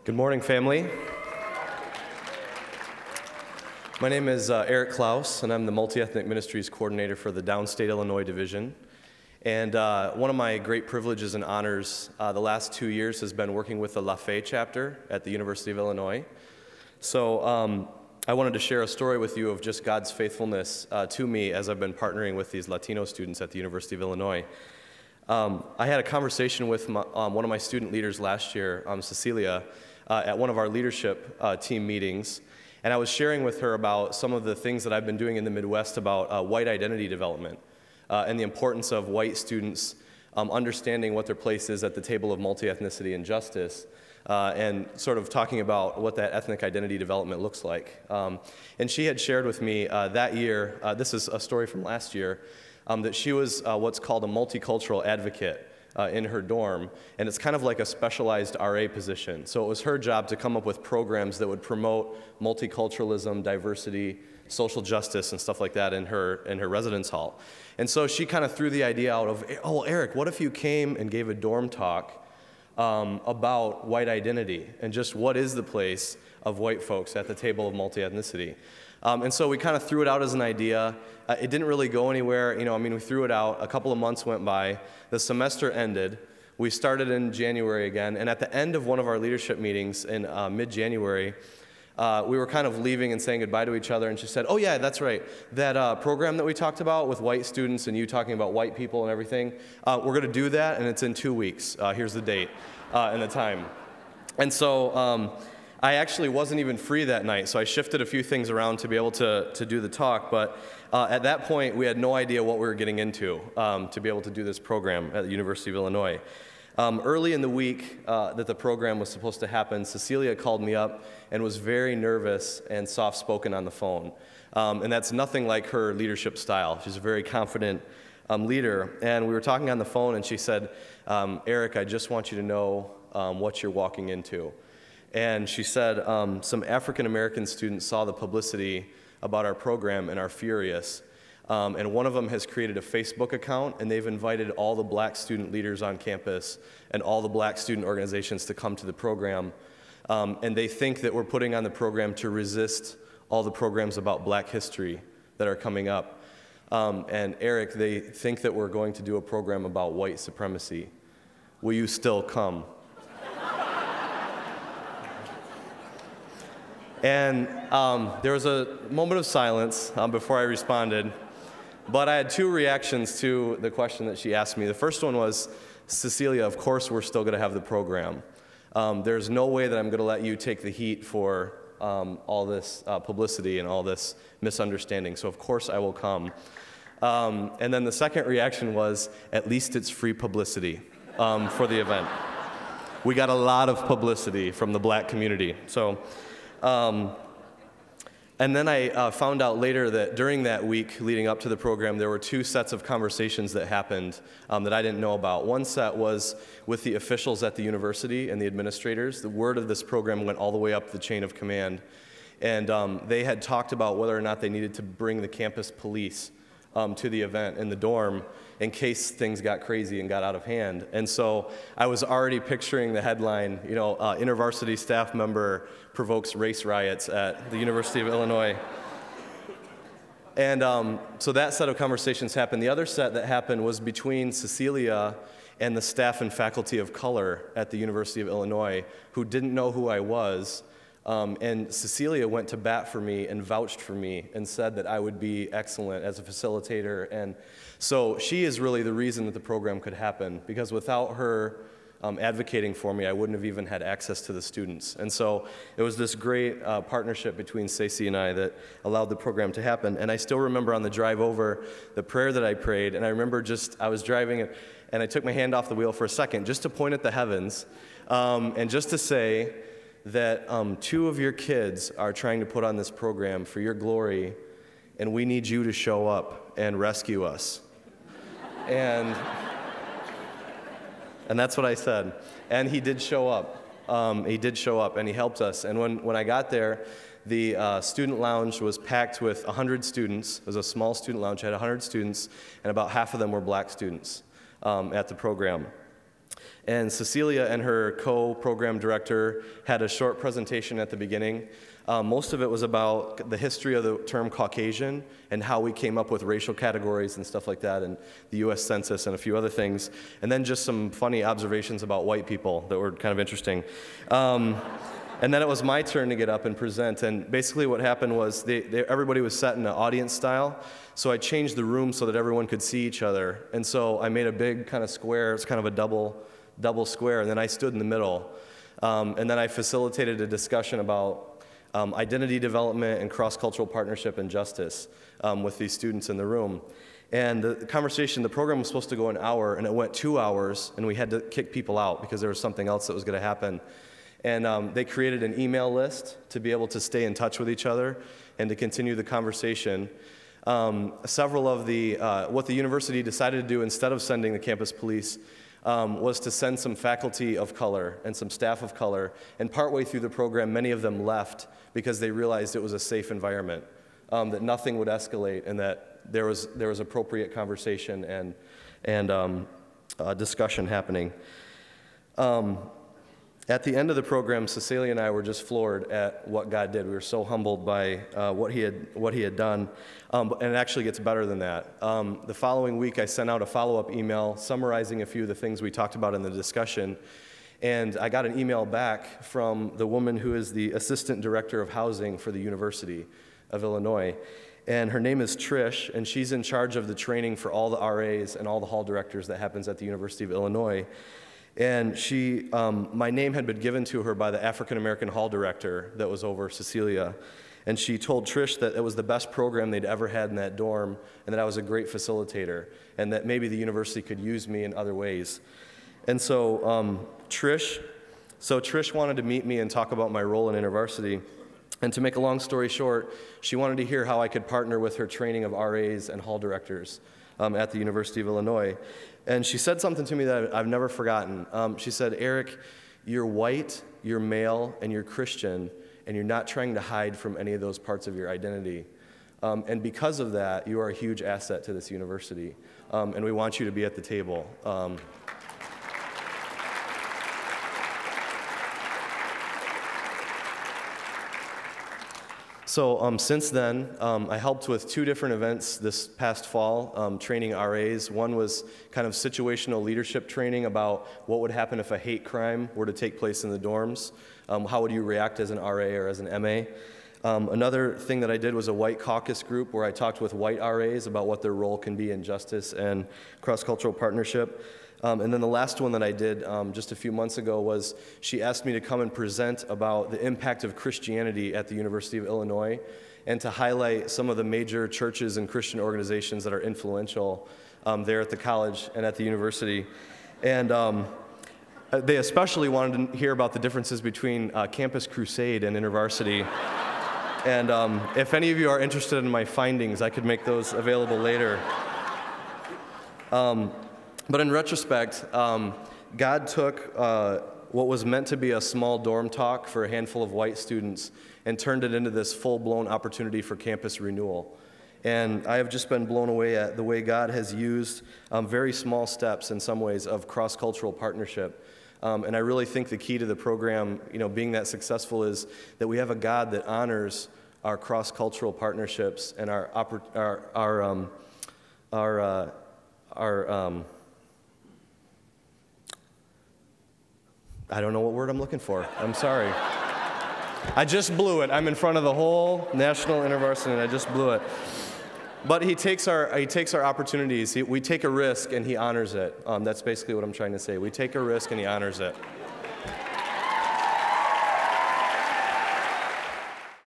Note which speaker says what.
Speaker 1: Good morning, family. My name is Erick Klouse, and I'm the Multi-Ethnic Ministries Coordinator for the Downstate Illinois Division. And one of my great privileges and honors the last 2 years has been working with the Lafayette chapter at the University of Illinois. So I wanted to share a story with you of just God's faithfulness to me as I've been partnering with these Latino students at the University of Illinois. I had a conversation with one of my student leaders last year, Cecilia, at one of our leadership team meetings, and I was sharing with her about some of the things that I've been doing in the Midwest about white identity development and the importance of white students understanding what their place is at the table of multi-ethnicity and justice, and sort of talking about what that ethnic identity development looks like. And she had shared with me that year, this is a story from last year, that she was what's called a multicultural advocate in her dorm, and it's kind of like a specialized RA position. So it was her job to come up with programs that would promote multiculturalism, diversity, social justice, and stuff like that in her residence hall. And so she kind of threw the idea out of, oh, Eric, what if you came and gave a dorm talk about white identity and just what is the place of white folks at the table of multi-ethnicity? And so we kind of threw it out as an idea. It didn't really go anywhere. We threw it out. A couple of months went by. The semester ended. We started in January again. And at the end of one of our leadership meetings in mid-January, we were kind of leaving and saying goodbye to each other. And she said, oh, yeah, that's right. That program that we talked about with white students and you talking about white people and everything, we're going to do that, and it's in 2 weeks. Here's the date and the time. And so I actually wasn't even free that night, so I shifted a few things around to be able to do the talk, but at that point, we had no idea what we were getting into to be able to do this program at the University of Illinois. Early in the week that the program was supposed to happen, Cecilia called me up and was very nervous and soft-spoken on the phone. And that's nothing like her leadership style. She's a very confident leader, and we were talking on the phone, and she said, Eric, I just want you to know what you're walking into. And she said, some African-American students saw the publicity about our program and are furious. And one of them has created a Facebook account, and they've invited all the black student leaders on campus and all the black student organizations to come to the program. And they think that we're putting on the program to resist all the programs about black history that are coming up. And Eric, they think that we're going to do a program about white supremacy. Will you still come? And there was a moment of silence before I responded, but I had two reactions to the question that she asked me. The first one was, Cecilia, of course we're still going to have the program. There's no way that I'm going to let you take the heat for all this publicity and all this misunderstanding, so of course I will come. And then the second reaction was, at least it's free publicity for the event. We got a lot of publicity from the black community. So. And then I found out later that during that week leading up to the program, there were two sets of conversations that happened that I didn't know about. One set was with the officials at the university and the administrators. The word of this program went all the way up the chain of command. And they had talked about whether or not they needed to bring the campus police to the event in the dorm in case things got crazy and got out of hand. And so I was already picturing the headline, InterVarsity staff member provokes race riots at the University of Illinois. And so that set of conversations happened. The other set that happened was between Cecilia and the staff and faculty of color at the University of Illinois who didn't know who I was. And Cecilia went to bat for me and vouched for me and said that I would be excellent as a facilitator. And so she is really the reason that the program could happen, because without her advocating for me, I wouldn't have even had access to the students. And so it was this great partnership between Stacey and I that allowed the program to happen. And I still remember on the drive over the prayer that I prayed, and I remember I was driving and I took my hand off the wheel for a second just to point at the heavens and just to say that 2 of your kids are trying to put on this program for your glory, and we need you to show up and rescue us. And that's what I said. And he did show up. He did show up, and he helped us. And when I got there, the student lounge was packed with 100 students. It was a small student lounge. It had 100 students, and about half of them were black students at the program. And Cecilia and her co-program director had a short presentation at the beginning. Most of it was about the history of the term Caucasian and how we came up with racial categories and stuff like that, and the U.S. Census and a few other things. And then just some funny observations about white people that were kind of interesting. And then it was my turn to get up and present. And basically what happened was everybody was set in an audience style. So I changed the room so that everyone could see each other. And so I made a big kind of square. It's kind of a double square. And then I stood in the middle. And then I facilitated a discussion about identity development and cross-cultural partnership and justice with these students in the room. And the conversation, the program was supposed to go an hour, and it went 2 hours, and we had to kick people out because there was something else that was going to happen. And they created an email list to be able to stay in touch with each other and to continue the conversation. Several of what the university decided to do instead of sending the campus police was to send some faculty of color and some staff of color. And partway through the program, many of them left because they realized it was a safe environment, that nothing would escalate, and that there was appropriate conversation and discussion happening. At the end of the program, Cecilia and I were just floored at what God did. We were so humbled by what he had done, and it actually gets better than that. The following week, I sent out a follow-up email summarizing a few of the things we talked about in the discussion, and I got an email back from the woman who is the Assistant Director of Housing for the University of Illinois, and her name is Trish, and she's in charge of the training for all the RAs and all the hall directors that happens at the University of Illinois. And my name had been given to her by the African-American hall director that was over Cecilia. And she told Trish that it was the best program they'd ever had in that dorm, and that I was a great facilitator, and that maybe the university could use me in other ways. And so Trish wanted to meet me and talk about my role in InterVarsity. And to make a long story short, she wanted to hear how I could partner with her training of RAs and hall directors at the University of Illinois. And she said something to me that I've never forgotten. She said, "Erick, you're white, you're male, and you're Christian, and you're not trying to hide from any of those parts of your identity. And because of that, you are a huge asset to this university, and we want you to be at the table." So since then, I helped with 2 different events this past fall, training RAs. One was kind of situational leadership training about what would happen if a hate crime were to take place in the dorms. How would you react as an RA or as an MA? Another thing that I did was a white caucus group where I talked with white RAs about what their role can be in justice and cross-cultural partnership. And then the last one that I did just a few months ago was she asked me to come and present about the impact of Christianity at the University of Illinois and to highlight some of the major churches and Christian organizations that are influential there at the college and at the university. And they especially wanted to hear about the differences between Campus Crusade and InterVarsity. And if any of you are interested in my findings, I could make those available later. But in retrospect, God took what was meant to be a small dorm talk for a handful of white students and turned it into this full-blown opportunity for campus renewal. And I have just been blown away at the way God has used very small steps in some ways of cross-cultural partnership. And I really think the key to the program, being that successful is that we have a God that honors our cross-cultural partnerships and our I don't know what word I'm looking for. I'm sorry. I just blew it. I'm in front of the whole National InterVarsity, and I just blew it. But he takes our opportunities. We take a risk, and he honors it. That's basically what I'm trying to say. We take a risk, and he honors it.